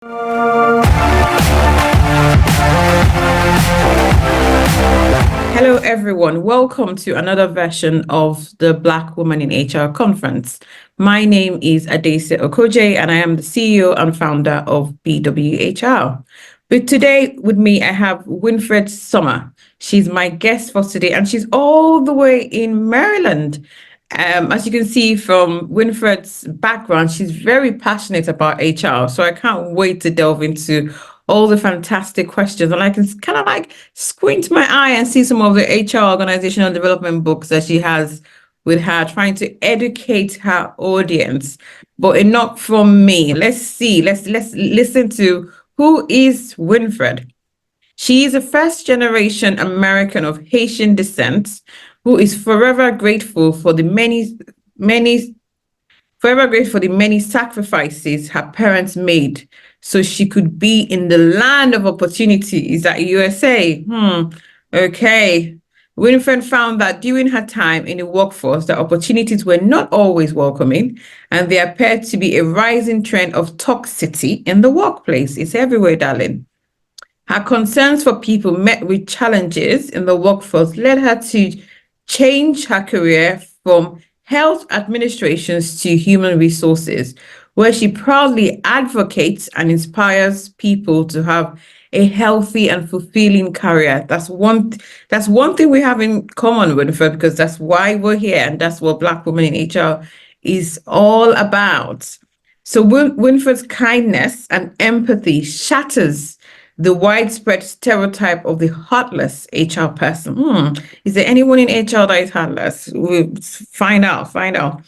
Hello, everyone. Welcome to another version of the Black Woman in HR conference. My name is Adese Okoje, and I am the CEO and founder of BWHR. But today with me, I have Winifred Summer. She's my guest for today, and she's all the way in Maryland. As you can see from Winifred's background, she's very passionate about HR. So I can't wait to delve into all the fantastic questions. And I can kind of like squint my eye and see some of the HR organizational development books that she has with her, trying to educate her audience. But enough from me. Let's see. Let's listen to who is Winifred. She is a first-generation American of Haitian descent who is forever grateful for the many sacrifices her parents made so she could be in the land of opportunity. Is that USA? Okay. Winifred found that during her time in the workforce, the opportunities were not always welcoming, and there appeared to be a rising trend of toxicity in the workplace. It's everywhere, darling. Her concerns for people met with challenges in the workforce led her to change her career from health administrations to human resources, where she proudly advocates and inspires people to have a healthy and fulfilling career. That's one thing we have in common, Winifred, because that's why we're here, and that's what Black Women in HR is all about. So Winifred's kindness and empathy shatters the widespread stereotype of the heartless HR person. Is there anyone in HR that is heartless? We'll find out.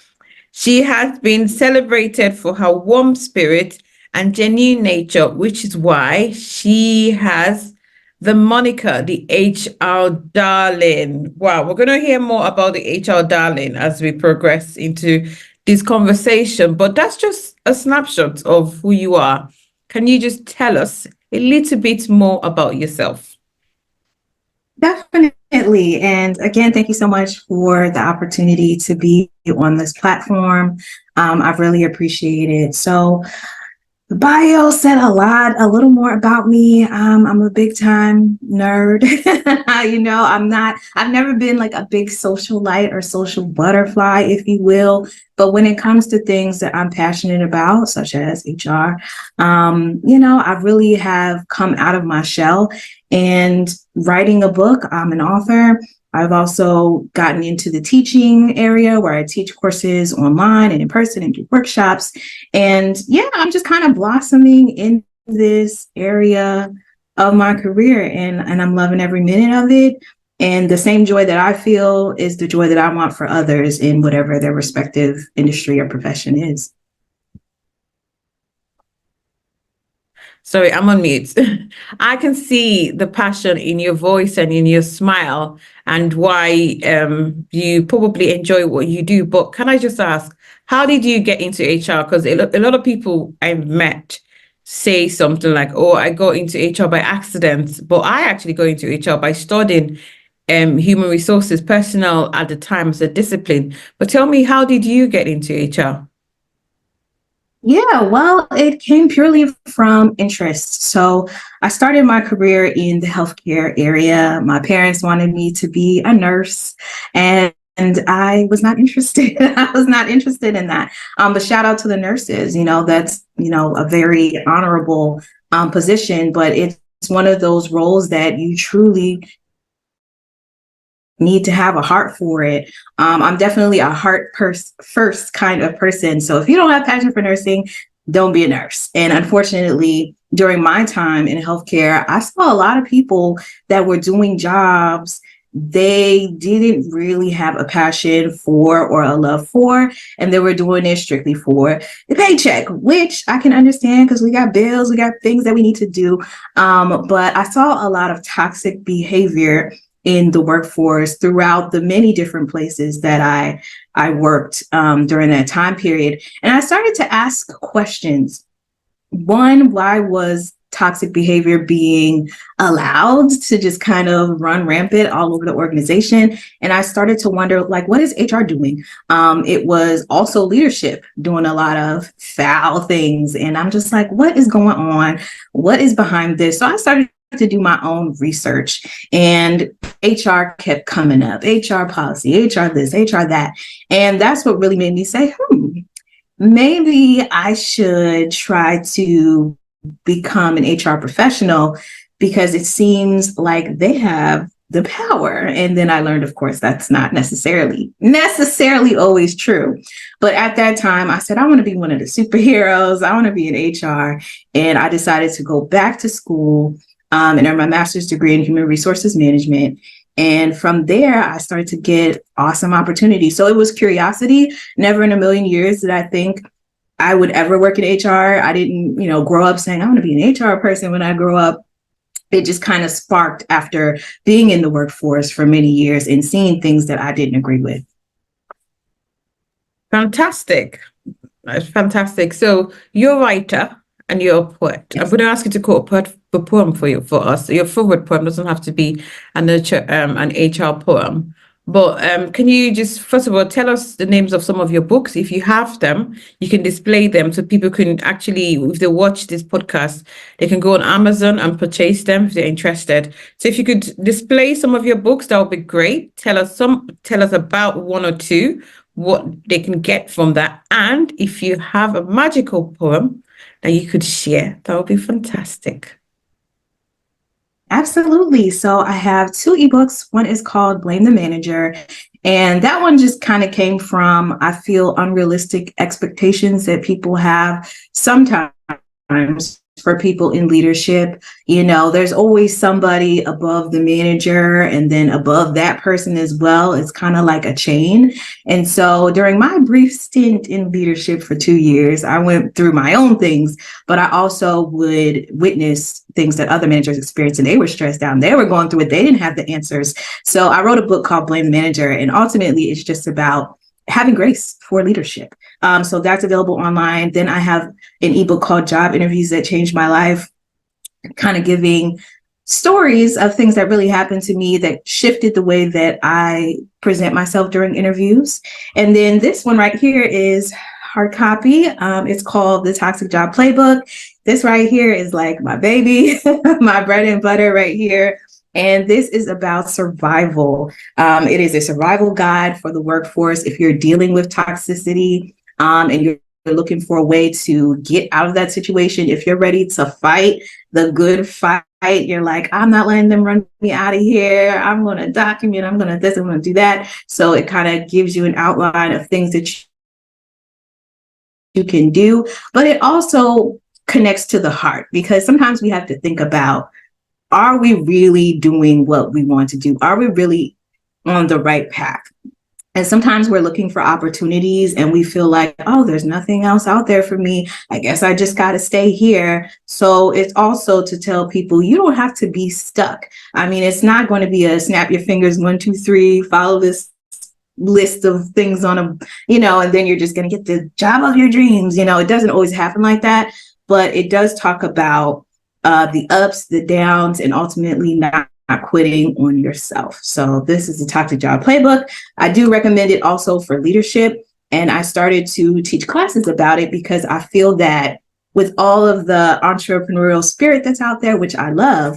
She has been celebrated for her warm spirit and genuine nature, which is why she has the moniker, the HR darling. Wow, we're going to hear more about the HR darling as we progress into this conversation, but that's just a snapshot of who you are. Can you just tell us a little bit more about yourself? Definitely. And again, thank you so much for the opportunity to be on this platform. I really appreciate it. So the bio said a little more about me. I'm a big time nerd. I've never been like a big socialite or social butterfly, if you will. But when it comes to things that I'm passionate about, such as HR, I really have come out of my shell and writing a book. I'm an author. I've also gotten into the teaching area where I teach courses online and in person and do workshops. And yeah, I'm just kind of blossoming in this area of my career, and I'm loving every minute of it. And the same joy that I feel is the joy that I want for others in whatever their respective industry or profession is. Sorry, I'm on mute. I can see the passion in your voice and in your smile, and why you probably enjoy what you do. But can I just ask, how did you get into HR? Because a lot of people I've met say something like, oh, I got into HR by accident, but I actually got into HR by studying human resources, personnel at the time as a discipline. But tell me, how did you get into HR? Yeah, well, it came purely from interest. So I started my career in the healthcare area. My parents wanted me to be a nurse, and I was not interested. I was not interested in that. But shout out to the nurses. That's a very honorable position, but it's one of those roles that you truly need to have a heart for it. I'm definitely a heart first kind of person. So if you don't have passion for nursing, don't be a nurse. And unfortunately, during my time in healthcare, I saw a lot of people that were doing jobs they didn't really have a passion for or a love for, and they were doing it strictly for the paycheck, which I can understand because we got bills, we got things that we need to do. But I saw a lot of toxic behavior in the workforce throughout the many different places that I worked during that time period. And I started to ask questions. One, why was toxic behavior being allowed to just kind of run rampant all over the organization. And I started to wonder, like, what is HR doing? It was also leadership doing a lot of foul things. And I'm just like, what is going on? What is behind this? So I started to do my own research, and HR kept coming up, HR policy, HR this, HR that. And that's what really made me say, maybe I should try to become an HR professional, because it seems like they have the power. And then I learned, of course, that's not necessarily always true. But at that time, I said, I want to be one of the superheroes. I want to be in HR. And I decided to go back to school and earn my master's degree in human resources management. And from there, I started to get awesome opportunities. So it was curiosity. Never in a million years did I think I would ever work in HR. I didn't, grow up saying I want to be an HR person when I grow up. It just kind of sparked after being in the workforce for many years and seeing things that I didn't agree with. Fantastic. That's fantastic. So you're a writer and you're a poet. Yes. I'm going to ask you to quote a poem for us. Your favorite poem doesn't have to be an HR poem. But can you just, first of all, tell us the names of some of your books? If you have them, you can display them so people can actually, if they watch this podcast, they can go on Amazon and purchase them if they're interested. So if you could display some of your books, that would be great. Tell us about one or two, what they can get from that. And if you have a magical poem that you could share, that would be fantastic. Absolutely. So I have two ebooks. One is called Blame the Manager. And that one just kind of came from, I feel, unrealistic expectations that people have sometimes for people in leadership. There's always somebody above the manager and then above that person as well. It's kind of like a chain. And so during my brief stint in leadership for 2 years, I went through my own things, but I also would witness things that other managers experienced, and they were stressed out and they were going through it. They didn't have the answers. So I wrote a book called Blame the Manager. And ultimately, it's just about having grace for leadership. So that's available online. Then I have an ebook called Job Interviews That Changed My Life, kind of giving stories of things that really happened to me that shifted the way that I present myself during interviews. And then this one right here is hard copy. It's called The Toxic Job Playbook. This right here is like my baby, my bread and butter right here. And this is about survival. It is a survival guide for the workforce. If you're dealing with toxicity and you're looking for a way to get out of that situation, if you're ready to fight the good fight, you're like, I'm not letting them run me out of here. I'm going to document, I'm going to this, I'm going to do that. So it kind of gives you an outline of things that you can do, but it also connects to the heart, because sometimes we have to think about, are we really doing what we want to do? Are we really on the right path? And sometimes we're looking for opportunities and we feel like, oh, there's nothing else out there for me. I guess I just got to stay here. So it's also to tell people, you don't have to be stuck. I mean, it's not going to be a snap your fingers, 1, 2, 3, follow this list of things on a, and then you're just going to get the job of your dreams. It doesn't always happen like that, but it does talk about the ups, the downs, and ultimately not quitting on yourself. So this is the Toxic Job Playbook. I do recommend it also for leadership. And I started to teach classes about it because I feel that with all of the entrepreneurial spirit that's out there, which I love,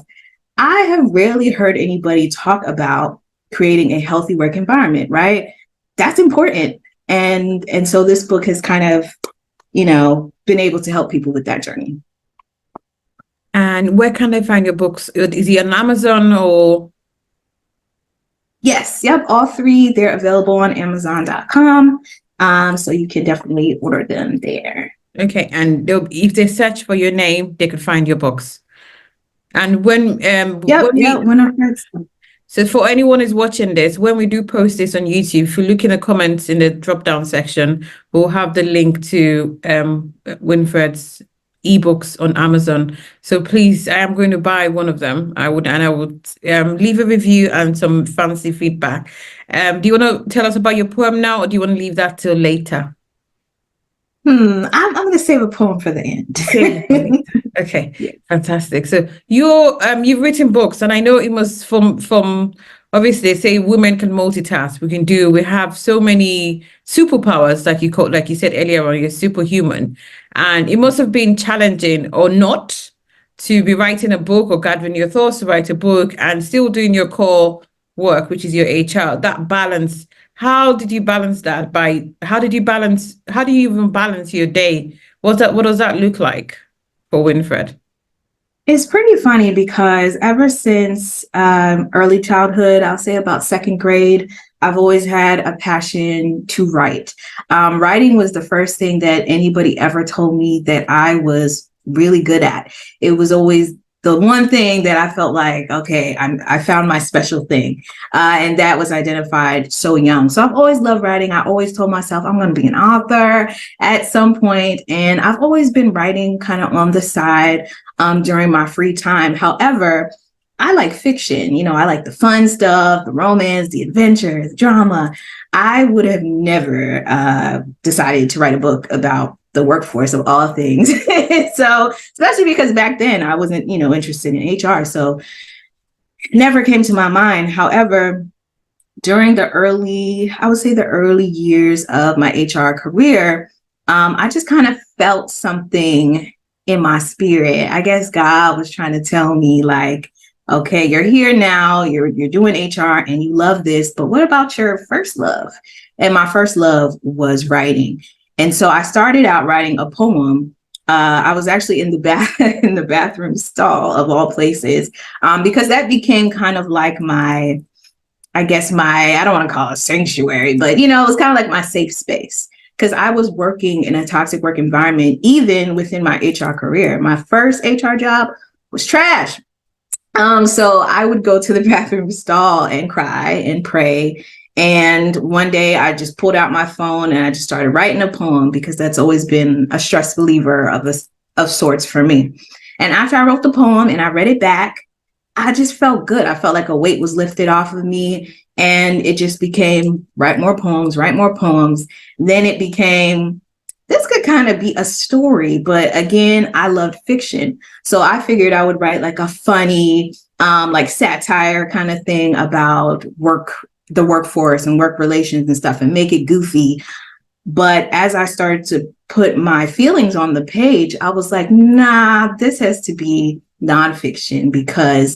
I have rarely heard anybody talk about creating a healthy work environment, right? That's important. And so this book has kind of, been able to help people with that journey. And where can they find your books? Is it on Amazon or? Yes. Yep. All three. They're available on Amazon.com. So you can definitely order them there. Okay. And if they search for your name, they could find your books. And so for anyone who's watching this, when we do post this on YouTube, if you look in the comments in the drop-down section, we'll have the link to Winifred's ebooks on Amazon. So please, I am going to buy one of them. I would leave a review and some fancy feedback. Do you want to tell us about your poem now, or do you want to leave that till later? I'm going to save a poem for the end. Save it for later. Okay, Yeah. fantastic. So you've written books, and I know it must from obviously they say women can multitask. We have so many superpowers, like you said earlier on, you're superhuman. And it must have been challenging or not to be writing a book or gathering your thoughts to write a book and still doing your core work, which is your HR. That balance, how did you balance that how do you even balance your day? What does that look like for Winifred? It's pretty funny because ever since early childhood, I'll say about second grade, I've always had a passion to write. Writing was the first thing that anybody ever told me that I was really good at. It was always the one thing that I felt like, okay, I found my special thing. And that was identified so young. So I've always loved writing. I always told myself I'm going to be an author at some point. And I've always been writing kind of on the side during my free time. However, I like fiction. I like the fun stuff, the romance, the adventure, the drama. I would have never decided to write a book about the workforce of all things. So, especially because back then I wasn't, interested in HR. So it never came to my mind. However, during I would say the early years of my HR career, I just kind of felt something in my spirit. I guess God was trying to tell me like, okay, you're here now, you're doing HR and you love this, but what about your first love? And my first love was writing. And so I started out writing a poem. I was actually in in the bathroom stall of all places, because that became kind of like I don't want to call it sanctuary, but it was kind of like my safe space because I was working in a toxic work environment, even within my HR career. My first HR job was trash. So I would go to the bathroom stall and cry and pray. And one day I just pulled out my phone and I just started writing a poem because that's always been a stress reliever of sorts for me. And after I wrote the poem and I read it back, I just felt good. I felt like a weight was lifted off of me. And it just became write more poems, write more poems. Then it became, this could kind of be a story, but again, I loved fiction. So I figured I would write like a funny, like satire kind of thing about the workforce and work relations and stuff and make it goofy. But as I started to put my feelings on the page, I was like, nah, this has to be nonfiction because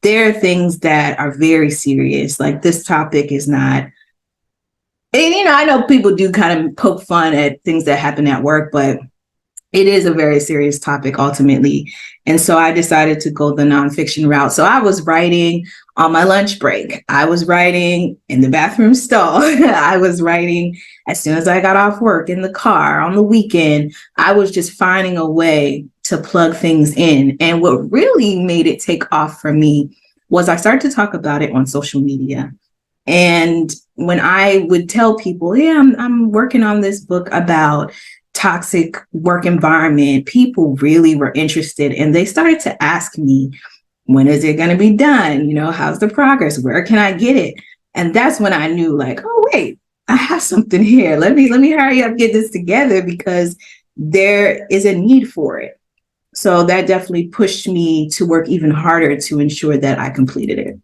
there are things that are very serious. Like this topic is not, and I know people do kind of poke fun at things that happen at work, but it is a very serious topic ultimately. And so I decided to go the nonfiction route. So I was writing on my lunch break. I was writing in the bathroom stall. I was writing as soon as I got off work in the car on the weekend. I was just finding a way to plug things in. And what really made it take off for me was I started to talk about it on social media. And when I would tell people, yeah, I'm working on this book about toxic work environment, people really were interested and they started to ask me, when is it going to be done? How's the progress? Where can I get it? And that's when I knew like, oh, wait, I have something here. Let me hurry up, get this together because there is a need for it. So that definitely pushed me to work even harder to ensure that I completed it.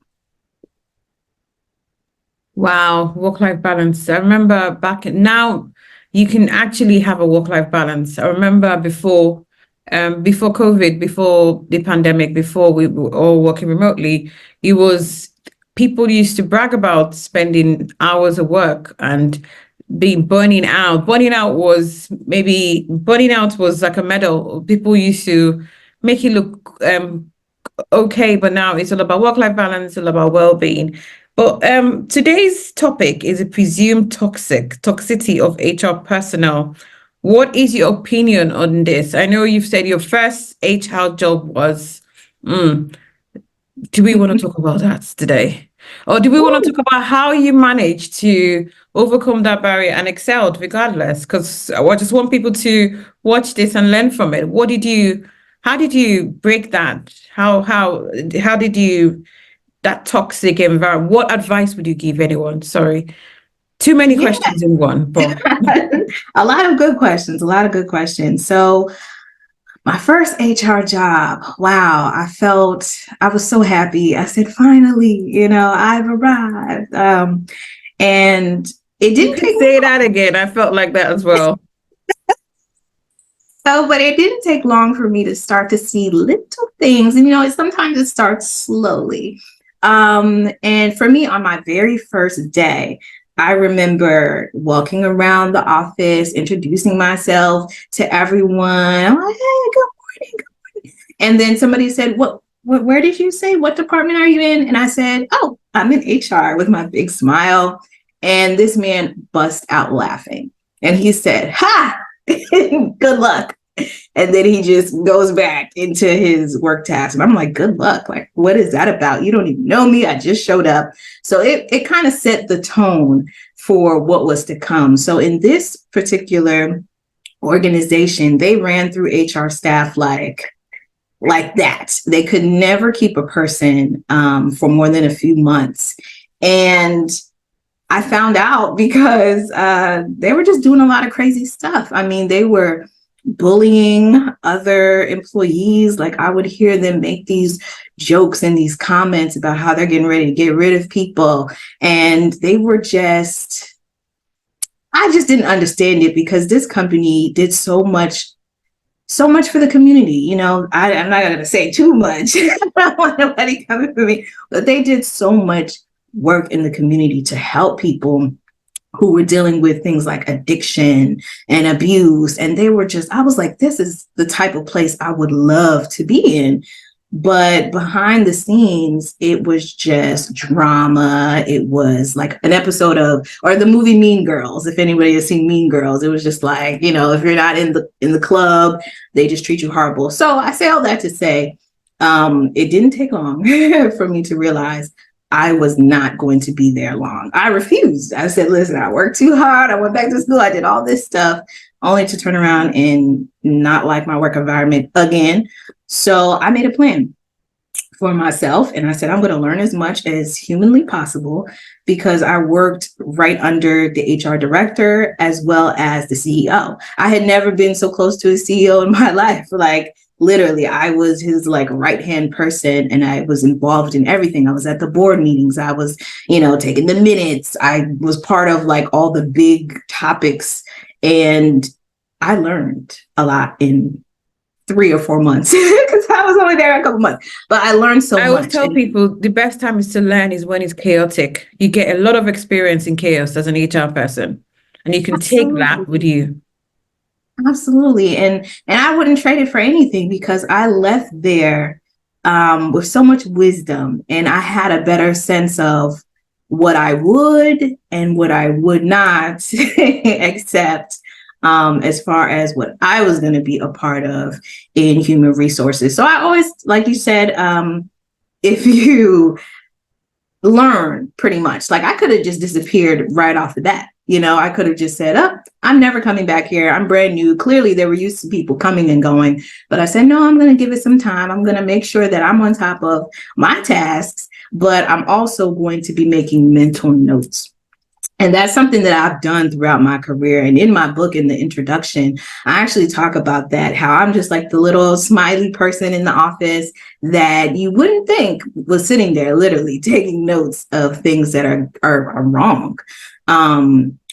Wow, work-life balance. I remember now you can actually have a work-life balance. I remember before COVID, before the pandemic, before we were all working remotely, it was people used to brag about spending hours of work and being burning out. Burning out was like a medal. People used to make it look okay, but now it's all about work-life balance, all about well-being. But today's topic is a presumed toxicity of HR personnel. What is your opinion on this? I know you've said your first HR job was, do we want to talk about that today? Or do we want to talk about how you managed to overcome that barrier and excelled regardless? Because I just want people to watch this and learn from it. How did you break that? How did you, that toxic environment, what advice would you give anyone, Too many Yeah. questions in one, but A lot of good questions, a lot of good questions. So my first HR job, wow, I was so happy. I said, finally, I've arrived. And it you didn't could take say that again. I felt like that as well. but it didn't take long for me to start to see little things. And, sometimes it starts slowly. And for me, on my very first day, I remember walking around the office, introducing myself to everyone. I'm like, hey, good morning, good morning. And then somebody said, where did you say? What department are you in? And I said, oh, I'm in HR, with my big smile. And this man bust out laughing. And he said, ha, good luck. And then he just goes back into his work task. And I'm like, good luck. Like, what is that about? You don't even know me. I just showed up. So it kind of set the tone for what was to come. So in this particular organization, they ran through HR staff like that. They could never keep a person for more than a few months. And I found out because they were just doing a lot of crazy stuff. I mean, they were bullying other employees. Like, I would hear them make these jokes and these comments about how they're getting ready to get rid of people. And they were I just didn't understand it, because this company did so much for the community. I'm not going to say too much. I don't want nobody coming for me, but they did so much work in the community to help people who were dealing with things like addiction and abuse. And I was like, this is the type of place I would love to be in. But behind the scenes, it was just drama. It was like an episode or the movie Mean Girls. If anybody has seen Mean Girls, it was just like, if you're not in the club, they just treat you horrible. So I say all that to say, it didn't take long for me to realize I was not going to be there long. I refused. I said, listen, I worked too hard. I went back to school. I did all this stuff, only to turn around and not like my work environment again. So I made a plan for myself, and I said, I'm going to learn as much as humanly possible, because I worked right under the HR director as well as the CEO. I had never been so close to a CEO in my life. Like, literally, I was his right-hand person, and I was involved in everything. I was at the board meetings. I was, taking the minutes. I was part of all the big topics, and I learned a lot in 3 or 4 months, because I was only there a couple months, but I learned so much. I always tell people the best time is to learn is when it's chaotic. You get a lot of experience in chaos as an HR person, and you can take that with you. Absolutely. And I wouldn't trade it for anything, because I left there with so much wisdom, and I had a better sense of what I would and what I would not accept, as far as what I was going to be a part of in human resources. So I always, like you said, if you learn, pretty much, like, I could have just disappeared right off the bat. I could have just said, oh, I'm never coming back here. I'm brand new. Clearly, they were used to people coming and going. But I said, no, I'm going to give it some time. I'm going to make sure that I'm on top of my tasks, but I'm also going to be making mental notes. And that's something that I've done throughout my career. And in my book, in the introduction, I actually talk about that, how I'm just like the little smiley person in the office that you wouldn't think was sitting there literally taking notes of things that are wrong.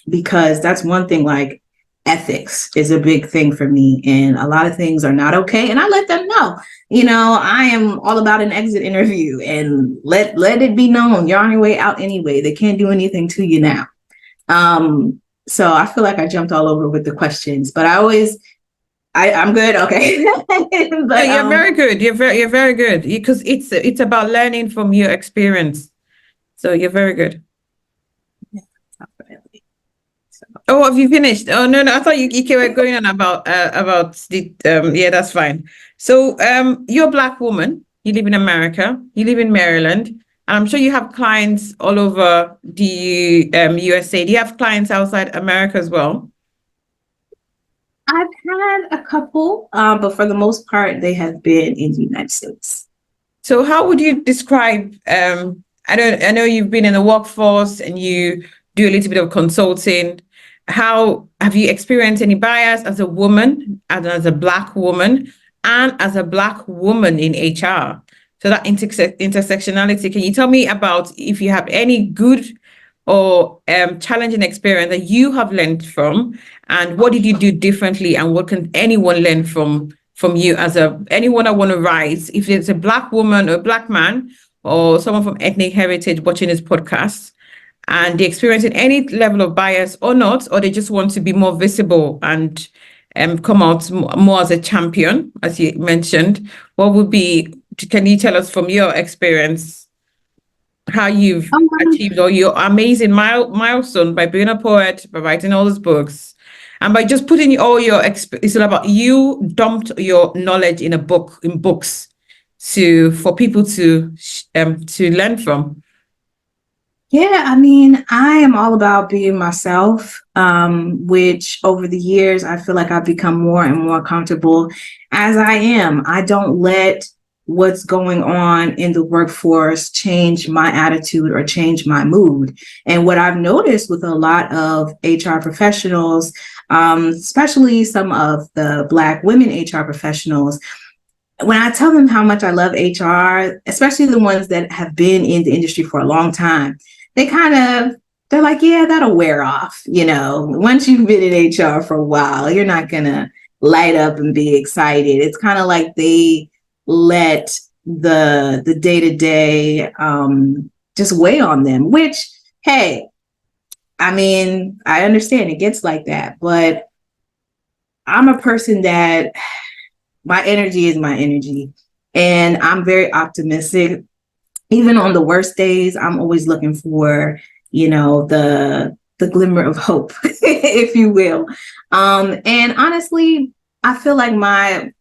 Because that's one thing, like, ethics is a big thing for me, and a lot of things are not okay. And I let them know, I am all about an exit interview, and let it be known you're on your way out anyway. They can't do anything to you now. So I feel like I jumped all over with the questions, but I'm good. Okay. But you're very good. You're very good, because it's about learning from your experience. So you're very good. Oh, have you finished? Oh, no, I thought you were going on about the yeah, that's fine. So you're a Black woman, you live in America, you live in Maryland, and I'm sure you have clients all over the USA. Do you have clients outside America as well? I've had a couple, but for the most part, they have been in the United States. So how would you describe, I know you've been in the workforce and you do a little bit of consulting. How have you experienced any bias as a woman, as a Black woman, and as a Black woman in HR? So that intersectionality, can you tell me about if you have any good or challenging experience that you have learned from, and what did you do differently, and what can anyone learn from you as anyone I want to rise, if it's a Black woman or a Black man or someone from ethnic heritage watching this podcast, and they're experiencing any level of bias or not, or they just want to be more visible and come out more as a champion, as you mentioned, can you tell us from your experience how you've achieved all your amazing milestone by being a poet, by writing all those books, and by just putting all your it's all about you dumped your knowledge in books for people to learn from. Yeah, I mean, I am all about being myself, which over the years, I feel like I've become more and more comfortable as I am. I don't let what's going on in the workforce change my attitude or change my mood. And what I've noticed with a lot of HR professionals, especially some of the Black women HR professionals, when I tell them how much I love HR, especially the ones that have been in the industry for a long time, they're like, yeah, that'll wear off. Once you've been in HR for a while, you're not going to light up and be excited. It's kind of like they let the day-to-day just weigh on them, which, hey, I mean, I understand it gets like that, but I'm a person that my energy is my energy, and I'm very optimistic. Even on the worst days, I'm always looking for, the glimmer of hope, if you will. And honestly, I feel like my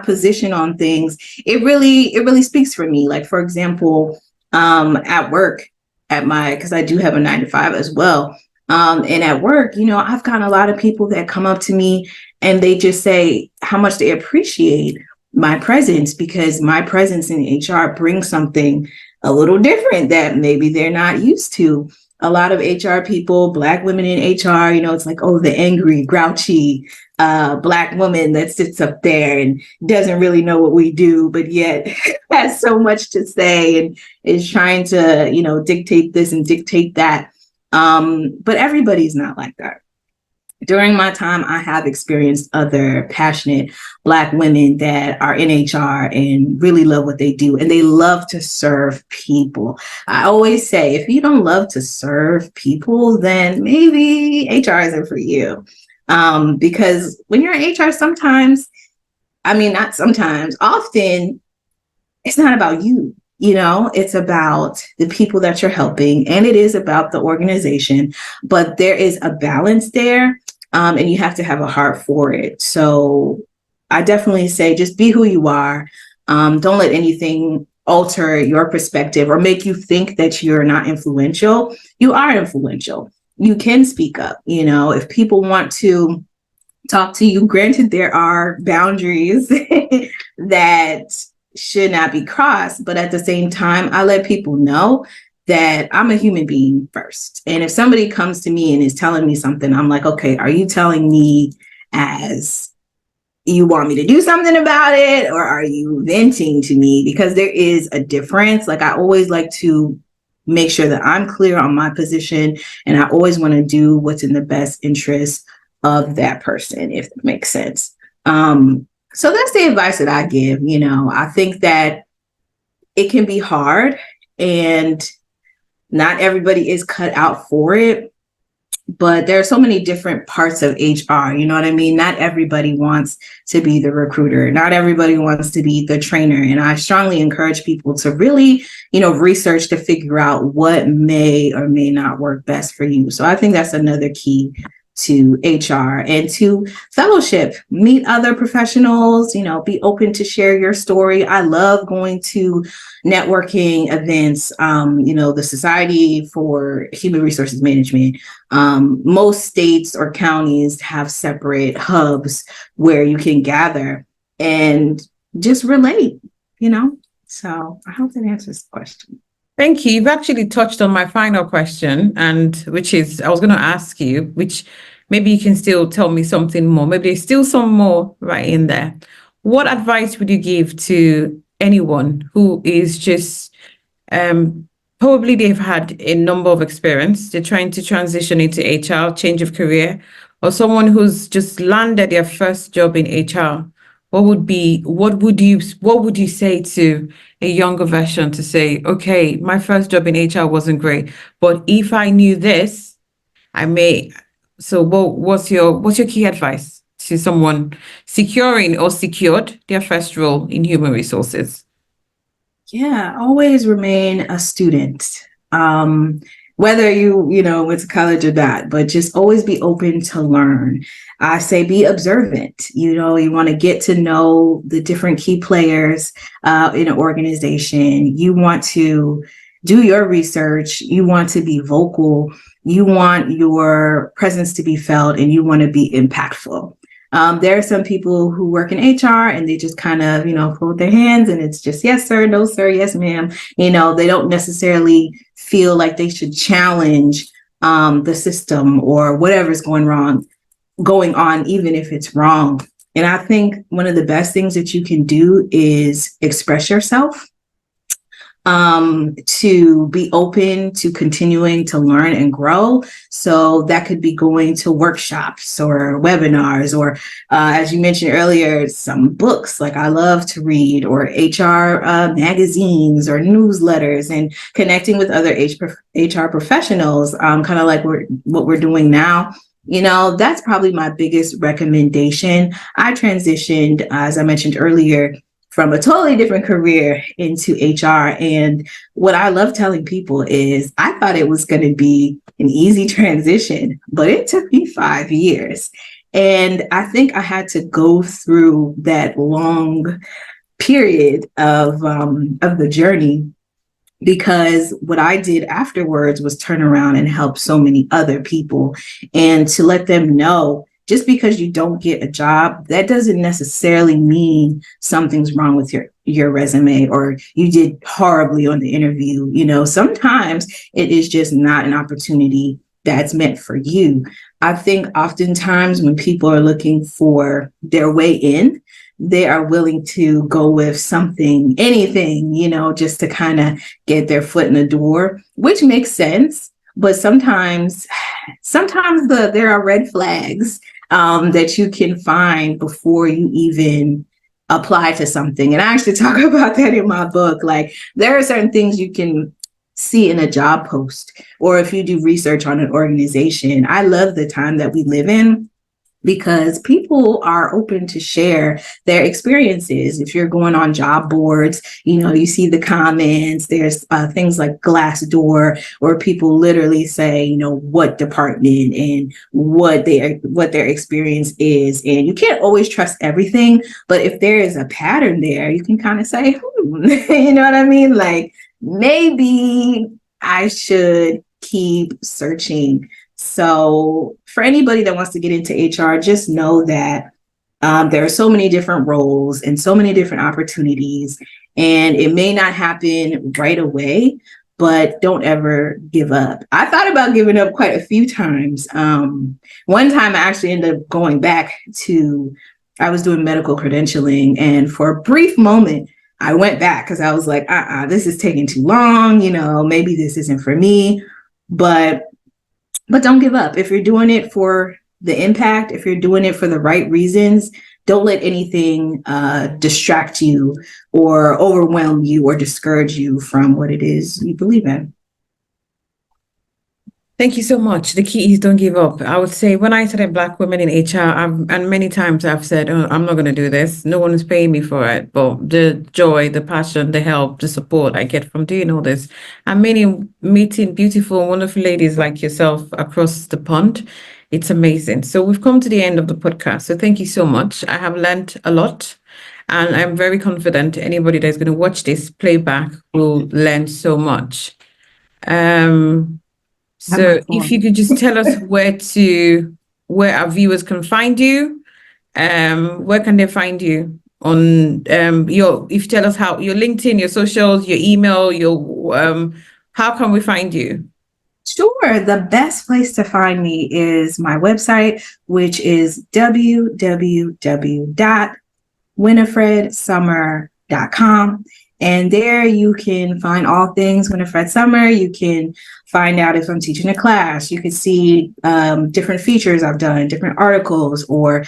position on things, it really speaks for me. Like, for example, at work, because I do have a 9 to 5 as well. And at work, I've got a lot of people that come up to me and they just say how much they appreciate my presence, because my presence in HR brings something a little different that maybe they're not used to. A lot of HR people, Black women in HR, it's like, oh, the angry, grouchy Black woman that sits up there and doesn't really know what we do, but yet has so much to say and is trying to, dictate this and dictate that. But everybody's not like that. During my time, I have experienced other passionate Black women that are in HR and really love what they do, and they love to serve people. I always say, if you don't love to serve people, then maybe HR isn't for you. Because when you're in HR, often it's not about you. It's about the people that you're helping, and it is about the organization, but there is a balance there. And you have to have a heart for it. So I definitely say, just be who you are. Don't let anything alter your perspective or make you think that you're not influential. You are influential. You can speak up. If people want to talk to you, granted, there are boundaries that should not be crossed. But at the same time, I let people know that I'm a human being first. And if somebody comes to me and is telling me something, I'm like, okay, are you telling me as you want me to do something about it, or are you venting to me? Because there is a difference. Like, I always like to make sure that I'm clear on my position, and I always want to do what's in the best interest of that person, if that makes sense. So that's the advice that I give. I think that it can be hard, and not everybody is cut out for it, but there are so many different parts of HR. You know what I mean? Not everybody wants to be the recruiter. Not everybody wants to be the trainer. And I strongly encourage people to really, research to figure out what may or may not work best for you. So I think that's another key to HR, and to fellowship, meet other professionals, be open to share your story. I love going to networking events, the Society for Human Resources Management. Most states or counties have separate hubs where you can gather and just relate, So I hope that answers the question. Thank you. You've actually touched on my final question, and which is I was going to ask you, which maybe you can still tell me something more. Maybe there's still some more right in there. What advice would you give to anyone who is just probably they've had a number of experience, they're trying to transition into HR, change of career, or someone who's just landed their first job in HR? What would you say to a younger version to say, okay, my first job in HR wasn't great, but if I knew this, I may. So what's your key advice to someone securing or secured their first role in human resources? Yeah, always remain a student. Whether you went to college or not, but just always be open to learn. I say be observant. You want to get to know the different key players in an organization. You want to do your research. You want to be vocal. You want your presence to be felt, and you want to be impactful. There are some people who work in HR and they just kind of, fold their hands and it's just, yes, sir, no, sir, yes, ma'am. They don't necessarily feel like they should challenge the system or whatever's going on, even if it's wrong. And I think one of the best things that you can do is express yourself, to be open to continuing to learn and grow. So that could be going to workshops or webinars, or as you mentioned earlier, some books. Like I love to read, or HR magazines or newsletters, and connecting with other HR professionals, kind of like what we're doing now. That's probably my biggest recommendation. I transitioned, as I mentioned earlier, from a totally different career into HR. And what I love telling people is I thought it was going to be an easy transition, but it took me 5 years. And I think I had to go through that long period of the journey, because what I did afterwards was turn around and help so many other people, and to let them know, just because you don't get a job, that doesn't necessarily mean something's wrong with your resume or you did horribly on the interview. Sometimes it is just not an opportunity that's meant for you. I think oftentimes when people are looking for their way in, they are willing to go with anything, just to kind of get their foot in the door, which makes sense. But sometimes there are red flags that you can find before you even apply to something. And I actually talk about that in my book. Like, there are certain things you can see in a job post, or if you do research on an organization. I love the time that we live in, because people are open to share their experiences. If you're going on job boards, you see the comments. There's things like Glassdoor, where people literally say, what department and what their experience is. And you can't always trust everything, but if there is a pattern there, you can kind of say, you know what I mean? Like, maybe I should keep searching. So for anybody that wants to get into HR, just know that there are so many different roles and so many different opportunities, and it may not happen right away, but don't ever give up. I thought about giving up quite a few times. One time I actually ended up going back I was doing medical credentialing, and for a brief moment, I went back because I was like, this is taking too long. Maybe this isn't for me, but don't give up. If you're doing it for the impact, if you're doing it for the right reasons, don't let anything distract you or overwhelm you or discourage you from what it is you believe in. Thank you so much. The key is don't give up. I would say when I started Black women in HR, and many times I've said, oh, I'm not going to do this. No one is paying me for it. But the joy, the passion, the help, the support I get from doing all this, and meeting beautiful, wonderful ladies like yourself across the pond, it's amazing. So we've come to the end of the podcast. So thank you so much. I have learned a lot. And I'm very confident anybody that's going to watch this playback will learn so much. So if you could just tell us where our viewers can find you, where can they find you your, if you tell us how, your LinkedIn, your socials, your email, how can we find you? Sure. The best place to find me is my website, which is www.winifredsummer.com. And there you can find all things Winifred Summer. You can find out if I'm teaching a class. You can see different features I've done, different articles, or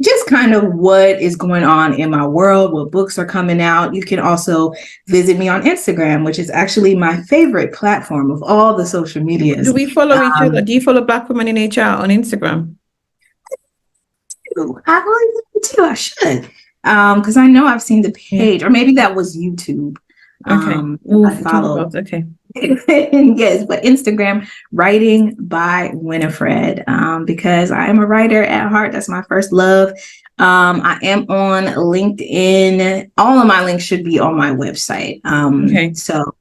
just kind of what is going on in my world, what books are coming out. You can also visit me on Instagram, which is actually my favorite platform of all the social medias. Do we follow each other? Do you follow Black Women in HR on Instagram? I believe too. I should, because I know I've seen the page, or maybe that was YouTube. Okay. I follow. Okay. Yes, but Instagram, writing by Winifred, because I am a writer at heart. That's my first love. I am on LinkedIn. All of my links should be on my website. Okay. So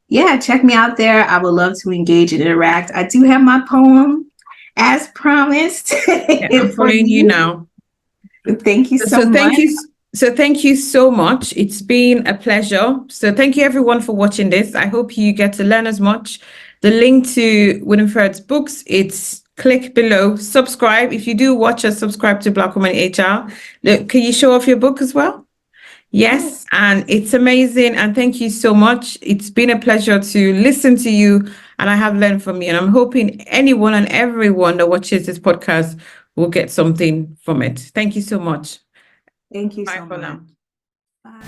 yeah, check me out there. I would love to engage and interact. I do have my poem as promised. Yeah, I'm following you now. Thank you so much. Thank you so much. It's been a pleasure. So thank you everyone for watching this. I hope you get to learn as much. The link to Winifred's books, it's click below. Subscribe. If you do watch us, subscribe to Black Women HR. Look, can you show off your book as well? Yes, and it's amazing. And thank you so much. It's been a pleasure to listen to you, and I have learned from you. And I'm hoping anyone and everyone that watches this podcast will get something from it. Thank you so much. Thank you Bye so for much. now. Bye.